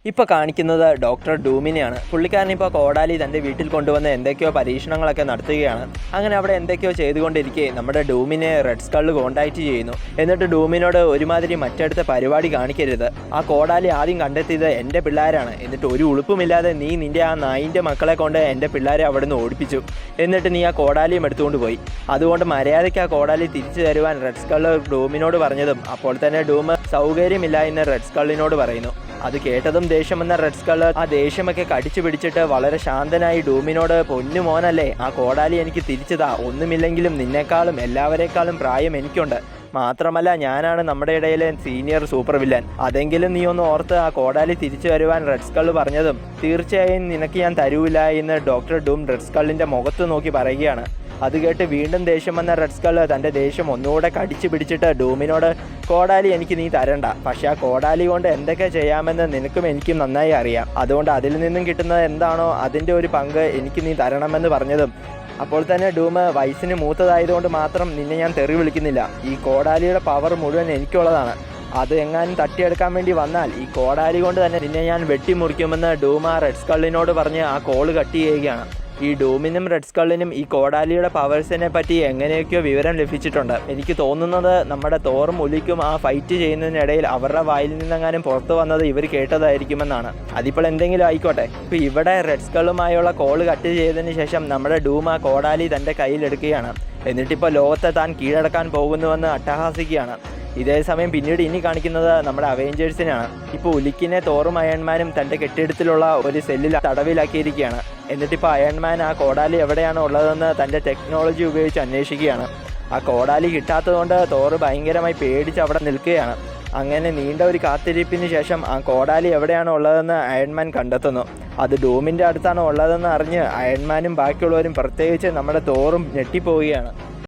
ഇപ്പോൾ കാണിക്കുന്നത് ഡോക്ടർ ഡൂമിനെയാണ്. പുള്ളിക്കാരൻ ഇപ്പോൾ കോടാലി തൻ്റെ വീട്ടിൽ കൊണ്ടുവന്ന് എന്തൊക്കെയോ പരീക്ഷണങ്ങളൊക്കെ നടത്തുകയാണ്. അങ്ങനെ അവിടെ എന്തൊക്കെയോ ചെയ്തുകൊണ്ടിരിക്കെ നമ്മുടെ ഡൂമിനെ റെഡ് സ്കള്ള് കോണ്ടാക്റ്റ് ചെയ്യുന്നു. എന്നിട്ട് ഡൂമിനോട് ഒരുമാതിരി മറ്റടുത്ത പരിപാടി കാണിക്കരുത്, ആ കോടാലി ആദ്യം കണ്ടെത്തിയത് എൻ്റെ പിള്ളേരാണ്, എന്നിട്ട് ഒരു ഉളുപ്പുമില്ലാതെ നീ നിൻ്റെ ആ നായിൻ്റെ മക്കളെ കൊണ്ട് എൻ്റെ പിള്ളേരെ അവിടെ നിന്ന് ഓടിപ്പിച്ചു, എന്നിട്ട് നീ ആ കോടാലിയും എടുത്തുകൊണ്ട് പോയി. അതുകൊണ്ട് മര്യാദയ്ക്ക് ആ കോടാലി തിരിച്ചു തരുവാൻ റെഡ് സ്കള്ള് ഡൂമിനോട് പറഞ്ഞതും അപ്പോൾ തന്നെ ഡൂം സൗകര്യമില്ല എന്ന് റെഡ് സ്കള്ളിനോട് പറയുന്നു. അത് കേട്ടതും ദേഷ്യം വന്ന റെഡ് സ്കള്ള് ആ ദേഷ്യമൊക്കെ കടിച്ചു പിടിച്ചിട്ട് വളരെ ശാന്തനായി ഡൂമിനോട്, പൊന്നു മോനല്ലേ, ആ കോടാലി എനിക്ക് തിരിച്ചതാ, ഒന്നുമില്ലെങ്കിലും നിന്നേക്കാളും എല്ലാവരേക്കാളും പ്രായം എനിക്കുണ്ട്, മാത്രമല്ല ഞാനാണ് നമ്മുടെ ഇടയിലെ സീനിയർ സൂപ്പർ വില്ലൻ, അതെങ്കിലും നീ ഒന്ന് ഓർത്ത് ആ കോടാലി തിരിച്ചു വരുവാൻ റെഡ് സ്കള്ള് പറഞ്ഞതും തീർച്ചയായും നിനക്ക് ഞാൻ തരൂല എന്ന് ഡോക്ടർ ഡൂം റെഡ് സ്കള്ളിൻ്റെ മുഖത്ത് നോക്കി പറയുകയാണ്. അത് കേട്ട് വീണ്ടും ദേഷ്യം വന്ന റെഡ് സ്കള്ള് തൻ്റെ ദേഷ്യം ഒന്നുകൂടെ കടിച്ചു പിടിച്ചിട്ട് ഡൂമിനോട്, കോടാലി എനിക്ക് നീ തരണ്ട, പക്ഷേ ആ കോടാലി കൊണ്ട് എന്തൊക്കെ ചെയ്യാമെന്ന് നിനക്കും എനിക്കും നന്നായി അറിയാം, അതുകൊണ്ട് അതിൽ നിന്നും കിട്ടുന്നത് എന്താണോ അതിൻ്റെ ഒരു പങ്ക് എനിക്ക് നീ തരണമെന്ന് പറഞ്ഞതും അപ്പോൾ തന്നെ ഡൂം, വയസ്സിന് മൂത്തതായതുകൊണ്ട് മാത്രം നിന്നെ ഞാൻ തെറി വിളിക്കുന്നില്ല, ഈ കോടാലിയുടെ പവർ മുഴുവൻ എനിക്കുള്ളതാണ്, അത് എങ്ങാനും തട്ടിയെടുക്കാൻ വേണ്ടി വന്നാൽ ഈ കോടാലി കൊണ്ട് തന്നെ നിന്നെ ഞാൻ വെട്ടിമുറിക്കുമെന്ന് ഡൂം ആ റെഡ് സ്കള്ളിനോട് പറഞ്ഞ് ആ കോള് കട്ട് ചെയ്യുകയാണ്. ഈ ഡൂമിനും റെഡ് സ്കള്ളിനും ഈ കോടാലിയുടെ പവേഴ്സിനെ പറ്റി എങ്ങനെയൊക്കെയോ വിവരം ലഭിച്ചിട്ടുണ്ട്. എനിക്ക് തോന്നുന്നത് നമ്മുടെ തോറും ഉലിക്കും ആ ഫൈറ്റ് ചെയ്യുന്നതിനിടയിൽ അവരുടെ വായിൽ നിന്നെങ്ങാനും പുറത്തു വന്നത് ഇവർ കേട്ടതായിരിക്കുമെന്നാണ്. അതിപ്പോൾ എന്തെങ്കിലും ആയിക്കോട്ടെ. ഇപ്പോൾ ഇവിടെ റെഡ് സ്കള്ളുമായുള്ള കോള് കട്ട് ചെയ്തതിന് ശേഷം നമ്മുടെ ഡൂം ആ കോടാലി തൻ്റെ കയ്യിലെടുക്കുകയാണ്. എന്നിട്ടിപ്പോൾ ലോകത്തെ താൻ കീഴടക്കാൻ പോകുന്നുവെന്ന് അട്ടഹാസിക്കുകയാണ്. ഇതേ സമയം പിന്നീട് ഇനി കാണിക്കുന്നത് നമ്മുടെ അവെഞ്ചേഴ്സിനാണ്. ഇപ്പോൾ ഉലിക്കിനെ തോറും അയൺമാനും തൻ്റെ കെട്ടിടത്തിലുള്ള ഒരു സെല്ലിൽ തടവിലാക്കിയിരിക്കുകയാണ്. എന്നിട്ടിപ്പോൾ അയൺമാൻ ആ കോടാലി എവിടെയാണ് ഉള്ളതെന്ന് തൻ്റെ ടെക്നോളജി ഉപയോഗിച്ച് അന്വേഷിക്കുകയാണ്. ആ കോടാലി കിട്ടാത്തതുകൊണ്ട് തോറ് ഭയങ്കരമായി പേടിച്ച് അവിടെ നിൽക്കുകയാണ്. അങ്ങനെ നീണ്ട ഒരു കാത്തിരിപ്പിന് ശേഷം ആ കോടാലി എവിടെയാണ് ഉള്ളതെന്ന് അയൺമാൻ കണ്ടെത്തുന്നു. അത് ഡൂമിൻ്റെ അടുത്താണ് ഉള്ളതെന്ന് അറിഞ്ഞ് അയൺമാനും ബാക്കിയുള്ളവരും, പ്രത്യേകിച്ച് നമ്മുടെ തോറും, ഞെട്ടിപ്പോവുകയാണ്.